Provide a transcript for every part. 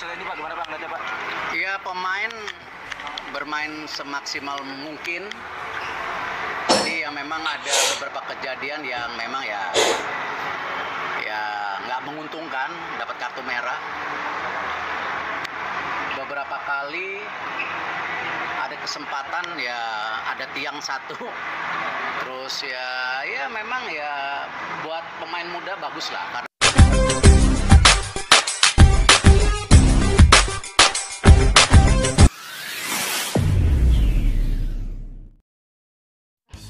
hasil ini Pak, gimana Pak ngeliatnya Pak? Ya, pemain bermain semaksimal mungkin. Jadi ya memang ada beberapa kejadian yang memang ya nggak menguntungkan, dapat kartu merah. Beberapa kali ada kesempatan ya ada tiang satu. Terus ya memang ya buat pemain muda bagus lah.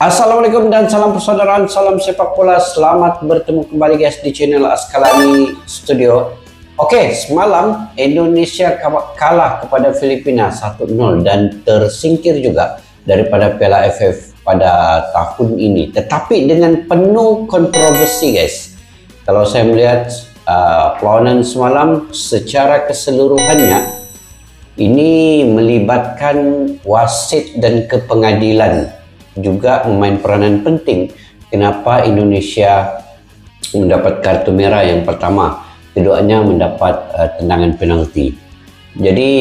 Assalamualaikum dan salam persaudaraan, salam sepak bola. Selamat bertemu kembali guys di channel Askalani Studio. Oke, semalam Indonesia kalah kepada Filipina 1-0 dan tersingkir juga daripada Piala AFF pada tahun ini. Tetapi dengan penuh kontroversi guys. Kalau saya melihat perlawanan semalam secara keseluruhannya ini melibatkan wasit dan kepengadilan juga memain peranan penting kenapa Indonesia mendapat kartu merah yang pertama, keduanya mendapat tendangan penalti. Jadi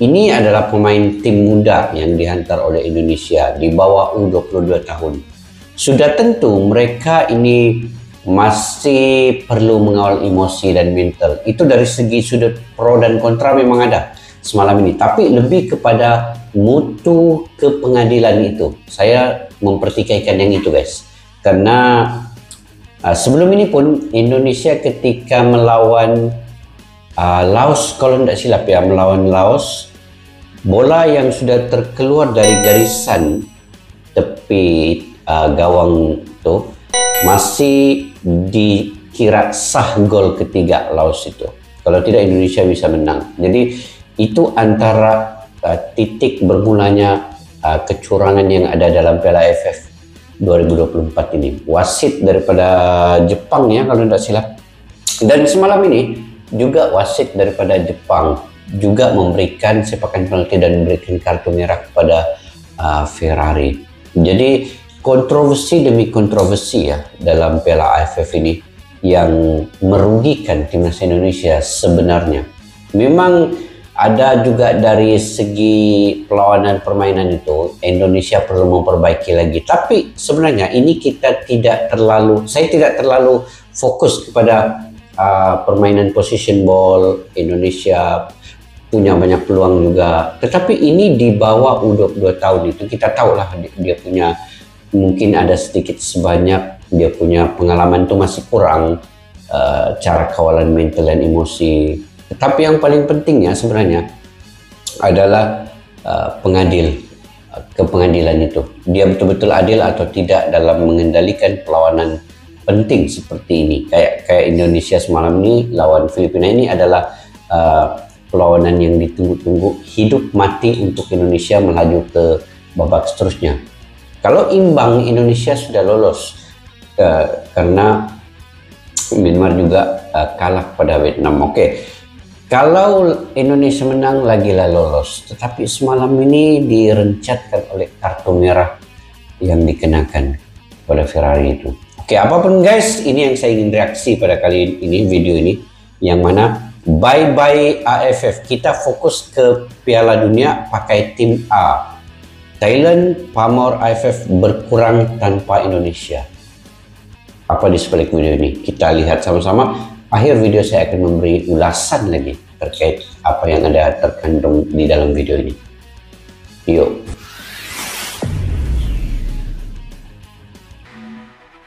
ini adalah pemain tim muda yang dihantar oleh Indonesia di bawah U22 tahun. Sudah tentu mereka ini masih perlu mengawal emosi dan mental. Itu dari segi sudut pro dan kontra memang ada semalam ini, tapi lebih kepada mutu kepengadilan itu. Saya mempertikaikan yang itu guys, karena sebelum ini pun Indonesia ketika melawan Laos, kalau tidak silap ya, melawan Laos, bola yang sudah terkeluar dari garisan tepi gawang itu masih dikira sah gol ketiga Laos itu. Kalau tidak Indonesia bisa menang. Jadi itu antara titik bermulanya kecurangan yang ada dalam Piala AFF 2024 ini. Wasit daripada Jepang ya kalau tidak silap. Dan semalam ini juga wasit daripada Jepang juga memberikan sepakan penalti dan memberikan kartu merah kepada Ferrari. Jadi kontroversi demi kontroversi ya dalam Piala AFF ini yang merugikan timnas Indonesia sebenarnya. Memang ada juga dari segi perlawanan permainan itu Indonesia perlu memperbaiki lagi. Tapi sebenarnya ini saya tidak terlalu fokus kepada permainan position ball. Indonesia punya banyak peluang juga. Tetapi ini di bawah U22 tahun itu kita tahulah dia punya mungkin ada sedikit sebanyak dia punya pengalaman itu masih kurang cara kawalan mental dan emosi. Tetapi yang paling pentingnya sebenarnya adalah kepengadilan itu. Dia betul-betul adil atau tidak dalam mengendalikan perlawanan penting seperti ini. Kayak Indonesia semalam ini lawan Filipina ini adalah perlawanan yang ditunggu-tunggu hidup mati untuk Indonesia melaju ke babak seterusnya. Kalau imbang Indonesia sudah lolos karena Myanmar juga kalah pada Vietnam. Oke. Kalau Indonesia menang lagilah lolos, tetapi semalam ini direncatkan oleh kartu merah yang dikenakan pada Ferrari itu. Oke, apapun guys, ini yang saya ingin reaksi pada kali ini, video ini, yang mana bye-bye AFF, kita fokus ke Piala Dunia pakai tim A. Thailand, pamor AFF berkurang tanpa Indonesia. Apa di sebalik video ini? Kita lihat sama-sama. Akhir video saya akan memberi ulasan lagi terkait apa yang ada terkandung di dalam video ini. Yuk.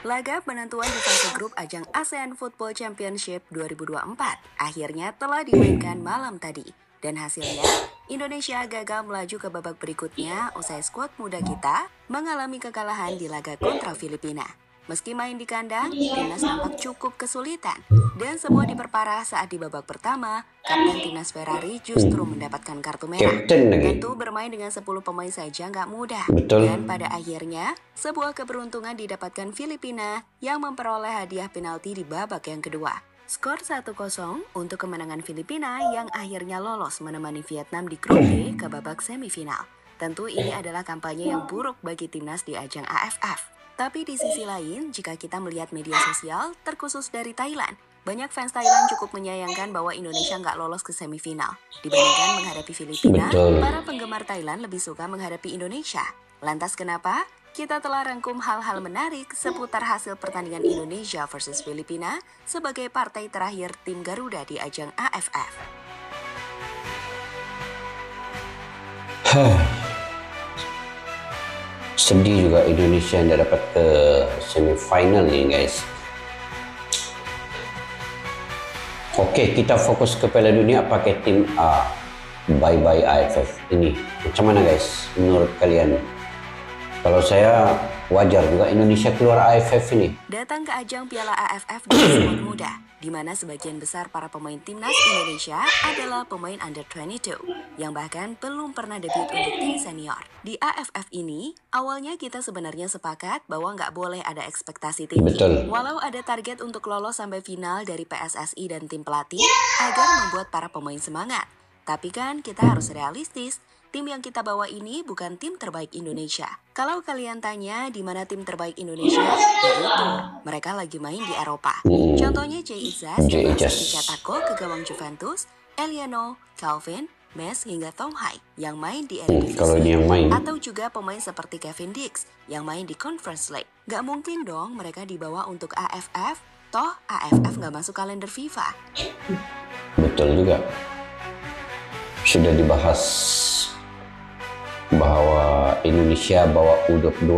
Laga penentuan di fase grup ajang ASEAN Football Championship 2024 akhirnya telah dimainkan malam tadi. Dan hasilnya, Indonesia gagal melaju ke babak berikutnya usai skuad muda kita mengalami kekalahan di laga kontra Filipina. Meski main di kandang, timnas tampak cukup kesulitan dan semua diperparah saat di babak pertama, kapten timnas Ferrari justru mendapatkan kartu merah. Tentu bermain dengan 10 pemain saja nggak mudah. Betul. Dan pada akhirnya, sebuah keberuntungan didapatkan Filipina yang memperoleh hadiah penalti di babak yang kedua. Skor 1-0 untuk kemenangan Filipina yang akhirnya lolos menemani Vietnam di grup D ke babak semifinal. Tentu ini adalah kampanye yang buruk bagi timnas di ajang AFF. Tapi di sisi lain, jika kita melihat media sosial, terkhusus dari Thailand, Banyak fans Thailand cukup menyayangkan bahwa Indonesia nggak lolos ke semifinal. Dibandingkan menghadapi Filipina, Betul. para penggemar Thailand lebih suka menghadapi Indonesia. Lantas kenapa? Kita telah rangkum hal-hal menarik seputar hasil pertandingan Indonesia versus Filipina sebagai partai terakhir tim Garuda di ajang AFF. Sedih juga Indonesia yang dapat ke semifinal nih guys. Oke, kita fokus ke Piala Dunia pakai tim A. Bye-bye AFF ini. Macam mana guys menurut kalian? Kalau saya wajar juga Indonesia keluar AFF ini. Datang ke ajang Piala AFF dengan squad muda, di mana sebagian besar para pemain timnas Indonesia adalah pemain under 22, yang bahkan belum pernah debut untuk tim senior. Di AFF ini, awalnya kita sebenarnya sepakat bahwa nggak boleh ada ekspektasi tinggi. Betul. Walau ada target untuk lolos sampai final dari PSSI dan tim pelatih, agar membuat para pemain semangat. Tapi kan kita harus realistis. Tim yang kita bawa ini bukan tim terbaik Indonesia. Kalau kalian tanya di mana tim terbaik Indonesia, yaitu mereka lagi main di Eropa. Contohnya Jay Izzas yang masuk di Chatako ke gawang Juventus, Eliano, Calvin, Mes hingga Tom Hai yang main di Eredivisie. Kalau ini yang main. Atau juga pemain seperti Kevin Dix yang main di Conference League. Gak mungkin dong mereka dibawa untuk AFF, toh AFF gak masuk kalender FIFA. Betul juga. Sudah dibahas bahwa Indonesia bawa U22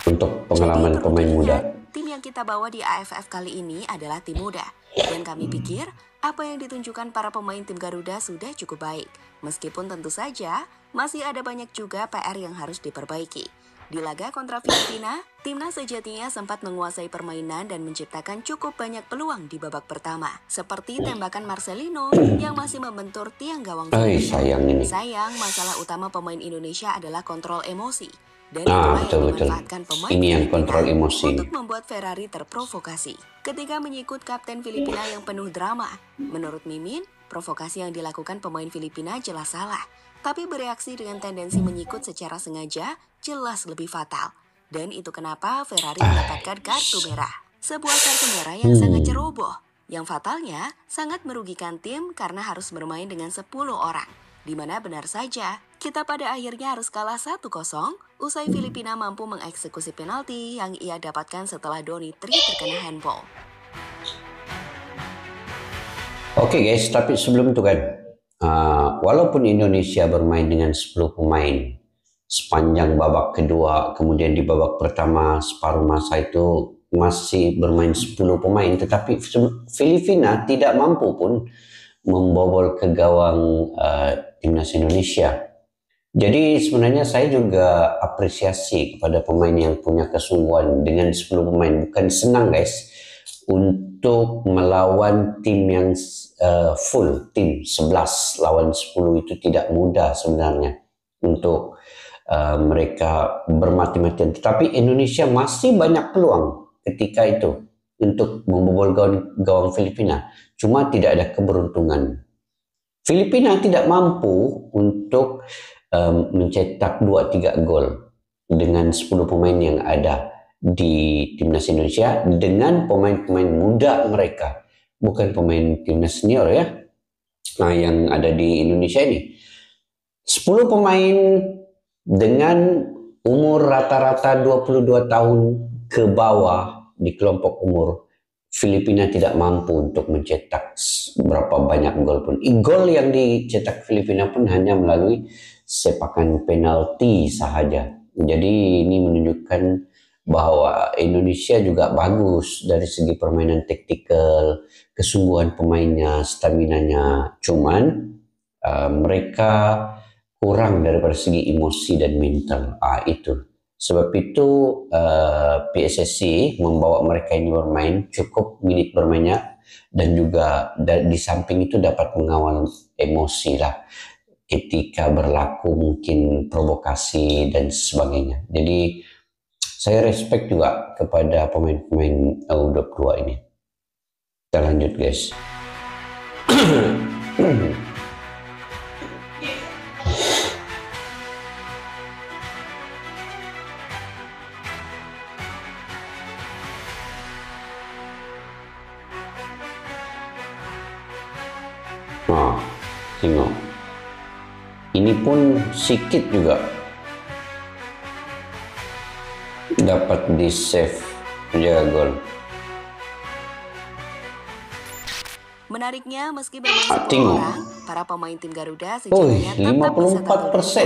untuk pengalaman pemain muda. Tim yang kita bawa di AFF kali ini adalah tim muda. Dan kami pikir apa yang ditunjukkan para pemain tim Garuda sudah cukup baik. Meskipun tentu saja masih ada banyak juga PR yang harus diperbaiki. Di laga kontra Filipina, timnas sejatinya sempat menguasai permainan dan menciptakan cukup banyak peluang di babak pertama. Seperti tembakan Marcelino yang masih membentur tiang gawang Filipina. Sayang, masalah utama pemain Indonesia adalah kontrol emosi. Dan itulah yang dimanfaatkan pemain ini yang kontrol emosi untuk membuat Ferrari terprovokasi. Ketika menyikut kapten Filipina yang penuh drama, menurut Mimin, provokasi yang dilakukan pemain Filipina jelas salah. Tapi bereaksi dengan tendensi menyikut secara sengaja jelas lebih fatal. Dan itu kenapa Ferrari mendapatkan kartu merah. Sebuah kartu merah yang sangat ceroboh. Yang fatalnya sangat merugikan tim karena harus bermain dengan 10 orang. Dimana benar saja, kita pada akhirnya harus kalah 1-0 usai Filipina mampu mengeksekusi penalti yang ia dapatkan setelah Donny Tri terkena handball. Oke guys, tapi sebelum itu kan, walaupun Indonesia bermain dengan 10 pemain sepanjang babak kedua, kemudian di babak pertama separuh masa itu masih bermain 10 pemain, tetapi Filipina tidak mampu pun membobol ke gawang timnas Indonesia. Jadi sebenarnya saya juga apresiasi kepada pemain yang punya kesungguhan dengan 10 pemain. Bukan senang guys untuk melawan tim yang full, tim 11 lawan 10 itu tidak mudah sebenarnya untuk mereka bermati-matian. Tetapi Indonesia masih banyak peluang ketika itu untuk membobol gawang Filipina. Cuma tidak ada keberuntungan. Filipina tidak mampu untuk mencetak 2-3 gol dengan 10 pemain yang ada di timnas Indonesia dengan pemain-pemain muda mereka. Bukan pemain timnas senior ya. Nah, yang ada di Indonesia ini. 10 pemain dengan umur rata-rata 22 tahun ke bawah di kelompok umur. Filipina tidak mampu untuk mencetak berapa banyak gol pun. Gol yang dicetak Filipina pun hanya melalui sepakan penalti sahaja. Jadi ini menunjukkan bahwa Indonesia juga bagus dari segi permainan taktikal, kesungguhan pemainnya, staminanya. Cuman mereka kurang daripada segi emosi dan mental. Itu. Sebab itu PSSI membawa mereka ini bermain cukup menit bermainnya dan juga di samping itu dapat mengawal emosi lah ketika berlaku mungkin provokasi dan sebagainya. Jadi saya respect juga kepada pemain-pemain U22 ini. Kita lanjut guys. Tengok. Ini pun sikit juga dapat di save menjaga gol. Menariknya, meski bermain 10 Tengok. orang, para pemain tim Garuda sejatinya tetap bisa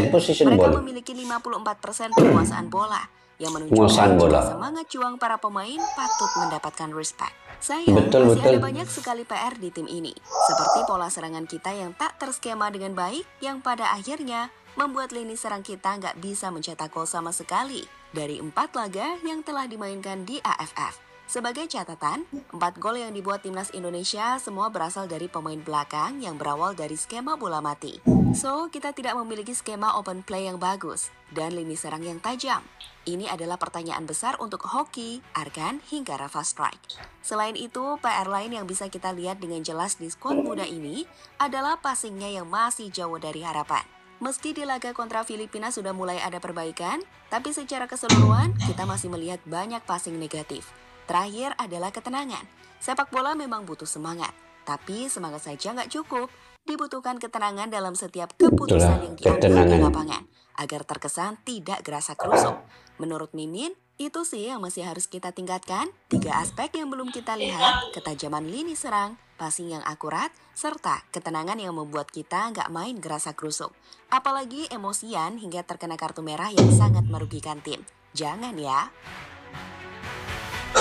54% possession mereka ball. memiliki 54% penguasaan bola, yang Penguasaan menunjukkan bola. jika semangat juang para pemain patut mendapatkan respect. Sayang, Betul, masih betul. ada banyak sekali PR di tim ini, seperti pola serangan kita yang tak terskema dengan baik, yang pada akhirnya membuat lini serang kita nggak bisa mencetak gol sama sekali dari 4 laga yang telah dimainkan di AFF. Sebagai catatan, 4 gol yang dibuat timnas Indonesia semua berasal dari pemain belakang yang berawal dari skema bola mati. So, kita tidak memiliki skema open play yang bagus dan lini serang yang tajam. Ini adalah pertanyaan besar untuk Hoki, Arkan, hingga Rafa Strike. Selain itu, PR lain yang bisa kita lihat dengan jelas di skuad muda ini adalah passingnya yang masih jauh dari harapan. Meski di laga kontra Filipina sudah mulai ada perbaikan, tapi secara keseluruhan kita masih melihat banyak passing negatif. Terakhir adalah ketenangan. Sepak bola memang butuh semangat, tapi semangat saja nggak cukup. Dibutuhkan ketenangan dalam setiap keputusan yang diambil di lapangan, agar terkesan tidak gerasa-gerusuk. Menurut Mimin, itu sih yang masih harus kita tingkatkan. 3 aspek yang belum kita lihat, ketajaman lini serang, passing yang akurat, serta ketenangan yang membuat kita nggak main gerasa-gerusuk. Apalagi emosian hingga terkena kartu merah yang sangat merugikan tim. Jangan ya.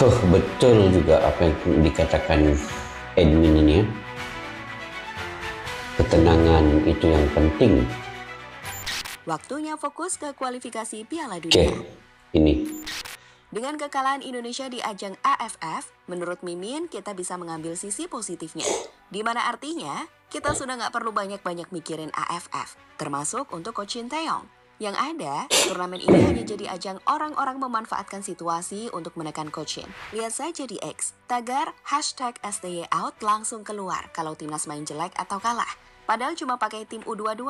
Betul juga apa yang dikatakan admin ini ya. Ketenangan itu yang penting. Waktunya fokus ke kualifikasi Piala Oke, Dunia. ini. Dengan kekalahan Indonesia di ajang AFF, menurut Mimin kita bisa mengambil sisi positifnya. Di mana artinya, kita sudah nggak perlu banyak-banyak mikirin AFF, termasuk untuk Coach Shin Taeyong. Yang ada, turnamen ini hanya jadi ajang orang-orang memanfaatkan situasi untuk menekan Coach Shin. Lihat saja di X, tagar #STYOut langsung keluar kalau timnas main jelek atau kalah. Padahal cuma pakai tim U22.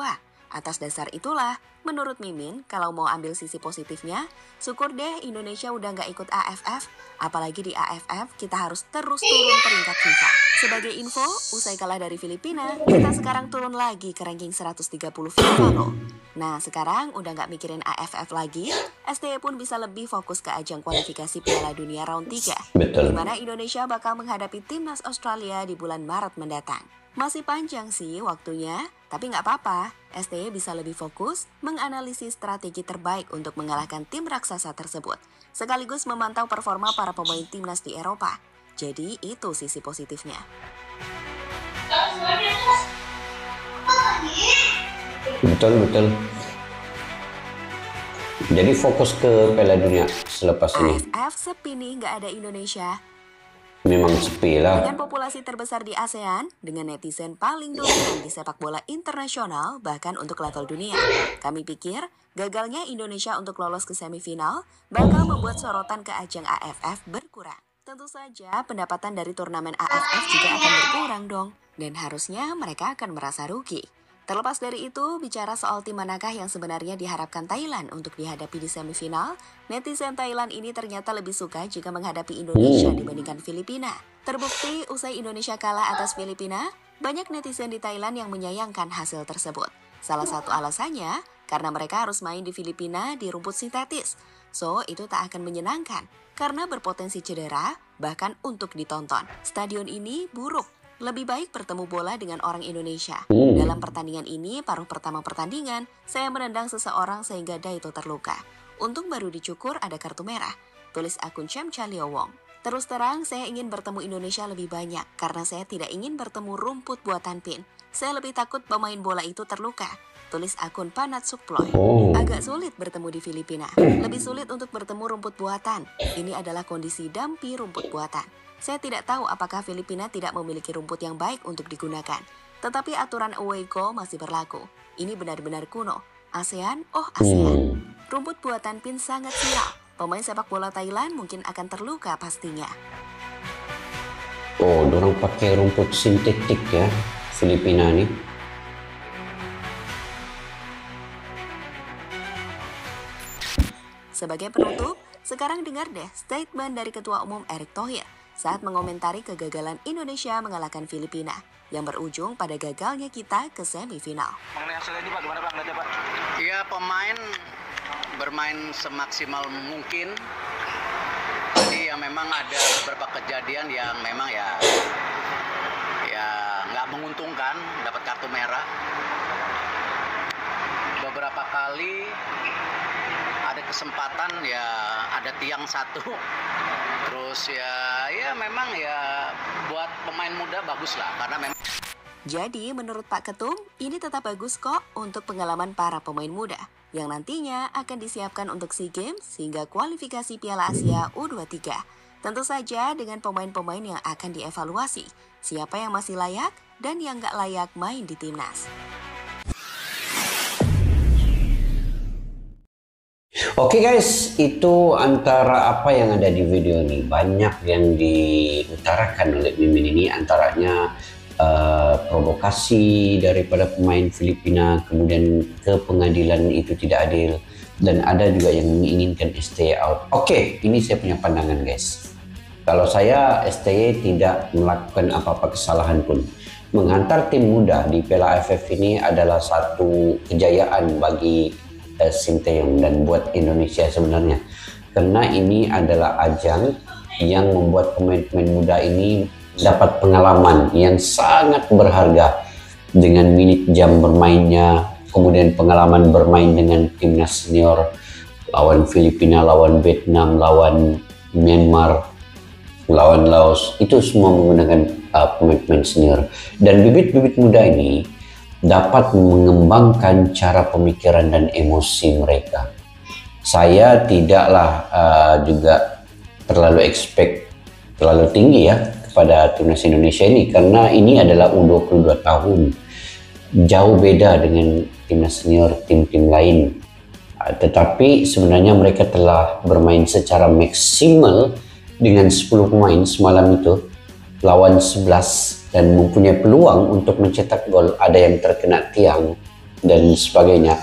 Atas dasar itulah, menurut Mimin, kalau mau ambil sisi positifnya, syukur deh Indonesia udah nggak ikut AFF. Apalagi di AFF, kita harus terus turun peringkat FIFA. Sebagai info, usai kalah dari Filipina, kita sekarang turun lagi ke ranking 130 FIFA loh. Nah, sekarang udah nggak mikirin AFF lagi, STY pun bisa lebih fokus ke ajang kualifikasi Piala Dunia round 3. Betul. Di mana Indonesia bakal menghadapi timnas Australia di bulan Maret mendatang. Masih panjang sih waktunya, tapi nggak apa-apa. STY bisa lebih fokus menganalisis strategi terbaik untuk mengalahkan tim raksasa tersebut, sekaligus memantau performa para pemain timnas di Eropa. Jadi itu sisi positifnya. Betul. Jadi fokus ke Piala Dunia selepas ini. AFF sepi nih nggak ada Indonesia. Memang sepi lah. Dengan populasi terbesar di ASEAN, dengan netizen paling dominan di sepak bola internasional, bahkan untuk level dunia. Kami pikir, gagalnya Indonesia untuk lolos ke semifinal bakal membuat sorotan ke ajang AFF berkurang. Tentu saja, pendapatan dari turnamen AFF juga akan berkurang dong. Dan harusnya mereka akan merasa rugi. Terlepas dari itu, bicara soal tim manakah yang sebenarnya diharapkan Thailand untuk dihadapi di semifinal, netizen Thailand ini ternyata lebih suka jika menghadapi Indonesia dibandingkan Filipina. Terbukti, usai Indonesia kalah atas Filipina, banyak netizen di Thailand yang menyayangkan hasil tersebut. Salah satu alasannya, karena mereka harus main di Filipina di rumput sintetis. So, itu tak akan menyenangkan, karena berpotensi cedera, bahkan untuk ditonton. Stadion ini buruk. Lebih baik bertemu bola dengan orang Indonesia. Dalam pertandingan ini, paruh pertama pertandingan, saya menendang seseorang sehingga Daito terluka. Untung baru dicukur ada kartu merah. Tulis akun Chem Chalio Wong. Terus terang, saya ingin bertemu Indonesia lebih banyak, karena saya tidak ingin bertemu rumput buatan PIN. Saya lebih takut pemain bola itu terluka. Tulis akun Panat Sukploy. Agak sulit bertemu di Filipina. Lebih sulit untuk bertemu rumput buatan. Ini adalah kondisi dampi rumput buatan. Saya tidak tahu apakah Filipina tidak memiliki rumput yang baik untuk digunakan. Tetapi aturan away goal masih berlaku. Ini benar-benar kuno. ASEAN, ASEAN. Rumput buatan PIN sangat sial. Pemain sepak bola Thailand mungkin akan terluka pastinya. Dorang pakai rumput sintetik ya, Filipina nih. Sebagai penutup, sekarang dengar deh statement dari Ketua Umum Erick Thohir. saat mengomentari kegagalan Indonesia mengalahkan Filipina yang berujung pada gagalnya kita ke semifinal. Mengenai hasil ini Pak, gimana Pak ngeliatnya Pak? Ya, pemain bermain semaksimal mungkin. Jadi ya memang ada beberapa kejadian yang memang ya nggak menguntungkan, dapat kartu merah. Beberapa kali ada kesempatan ya ada tiang satu. Terus ya memang ya buat pemain muda bagus lah karena memang. Jadi menurut Pak Ketum, ini tetap bagus kok untuk pengalaman para pemain muda yang nantinya akan disiapkan untuk SEA Games hingga kualifikasi Piala Asia U23. Tentu saja dengan pemain-pemain yang akan dievaluasi, siapa yang masih layak dan yang nggak layak main di timnas. Oke guys, itu antara apa yang ada di video ini. Banyak yang diutarakan oleh Mimin ini, antaranya provokasi daripada pemain Filipina, kemudian ke pengadilan itu tidak adil, dan ada juga yang menginginkan STY out. Oke, ini saya punya pandangan guys. Kalau saya, STY tidak melakukan apa-apa kesalahan pun. Menghantar tim muda di Piala AFF ini adalah satu kejayaan bagi Sinteyong dan buat Indonesia sebenarnya, karena ini adalah ajang yang membuat pemain-pemain muda ini dapat pengalaman yang sangat berharga dengan minit jam bermainnya, kemudian pengalaman bermain dengan timnas senior, lawan Filipina, lawan Vietnam, lawan Myanmar, lawan Laos, itu semua menggunakan pemain-pemain senior. Dan bibit-bibit muda ini dapat mengembangkan cara pemikiran dan emosi mereka. Saya tidaklah juga terlalu terlalu tinggi ya kepada timnas Indonesia ini, karena ini adalah U22 tahun, jauh beda dengan timnas senior tim-tim lain. Tetapi sebenarnya mereka telah bermain secara maksimal dengan 10 pemain semalam itu lawan 11 dan mempunyai peluang untuk mencetak gol, ada yang terkena tiang dan sebagainya.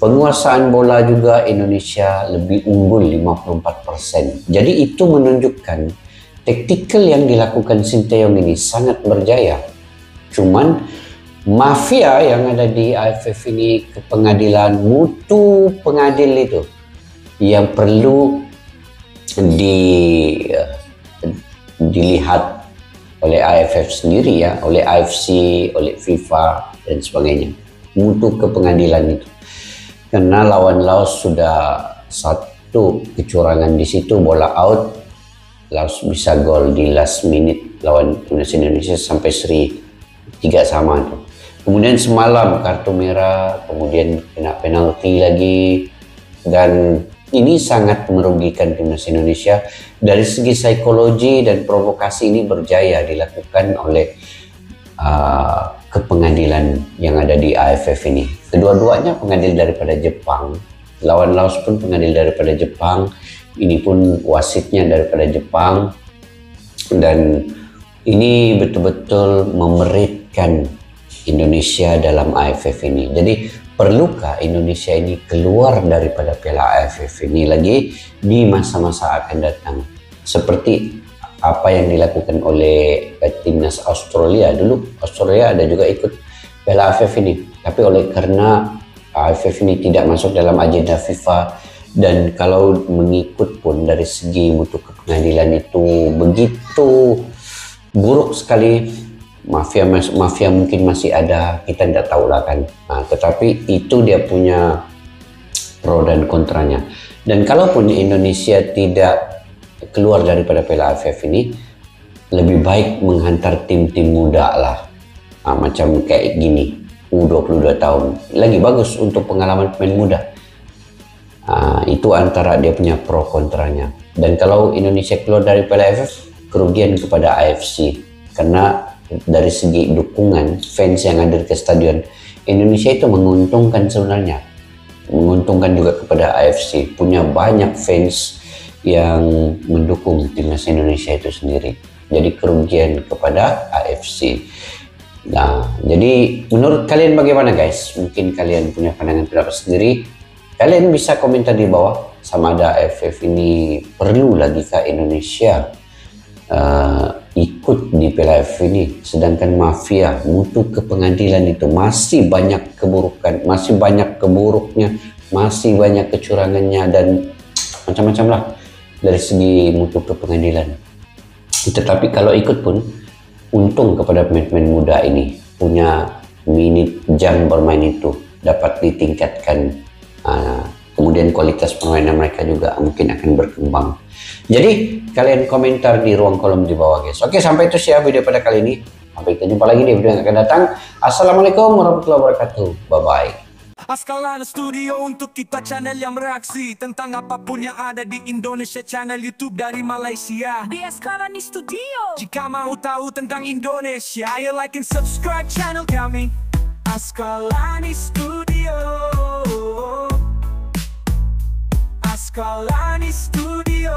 Penguasaan bola juga Indonesia lebih unggul 54%. Jadi itu menunjukkan taktikal yang dilakukan Sinteyong ini sangat berjaya. Cuman mafia yang ada di AFF ini ke pengadilan, mutu pengadil itu yang perlu dilihat oleh AFF sendiri ya, oleh AFC, oleh FIFA dan sebagainya. Mutu ke pengadilan itu. Karena lawan Laos sudah satu kecurangan di situ, bola out, Laos bisa gol di last minute lawan timnas Indonesia sampai seri 3-3 tuh. Kemudian semalam kartu merah, kemudian kena penalti lagi, dan ini sangat merugikan timnas Indonesia. Dari segi psikologi dan provokasi ini berjaya dilakukan oleh ke pengadilan yang ada di AFF ini. Kedua-duanya pengadil daripada Jepang. Lawan Laos pun pengadil daripada Jepang. Ini pun wasitnya daripada Jepang. Dan ini betul-betul memeritkan Indonesia dalam AFF ini. Jadi perlukah Indonesia ini keluar daripada Piala AFF ini lagi di masa-masa akan datang? Seperti apa yang dilakukan oleh timnas Australia. Dulu Australia ada juga ikut Piala AFF ini. Tapi karena AFF ini tidak masuk dalam agenda FIFA, dan kalau mengikut pun dari segi mutu pengadilan itu begitu buruk sekali. Mafia mungkin masih ada, kita tidak tahu lah kan. Nah, tetapi itu dia punya pro dan kontranya. Dan kalaupun Indonesia tidak keluar daripada Piala AFF ini, lebih baik menghantar tim-tim muda lah. Nah, macam kayak gini, U22 tahun. Lagi bagus untuk pengalaman pemain muda. Nah, itu antara dia punya pro kontranya. Dan kalau Indonesia keluar dari Piala AFF, kerugian kepada AFC. Karena dari segi dukungan fans yang hadir ke stadion, Indonesia itu menguntungkan sebenarnya, menguntungkan juga kepada AFC, punya banyak fans yang mendukung timnas Indonesia itu sendiri, jadi kerugian kepada AFC. Nah, jadi menurut kalian bagaimana guys? Mungkin kalian punya pandangan pendapat sendiri, kalian bisa komentar di bawah, sama ada AFF ini perlu lagi ke Indonesia ikut di Piala AFF ini, sedangkan mafia mutu ke pengadilan itu masih banyak keburukan, masih banyak keburuknya, masih banyak kecurangannya dan macam-macam lah dari segi mutu ke pengadilan. Tetapi kalau ikut pun untung kepada pemain-pemain muda ini, punya minit jam bermain itu dapat ditingkatkan, kemudian kualitas permainan mereka juga mungkin akan berkembang. Jadi kalian komentar di ruang kolom di bawah guys. Oke, sampai itu ya video pada kali ini. Sampai kita jumpa lagi di video yang akan datang. Assalamualaikum warahmatullahi wabarakatuh. Bye bye. Askalana Studio untuk kita channel yang bereaksi tentang apapun yang ada di Indonesia, channel YouTube dari Malaysia di Askalani Studio. Jika mau tahu tentang Indonesia, ayo like and subscribe channel kami Askalani Studio. Askalani Studio.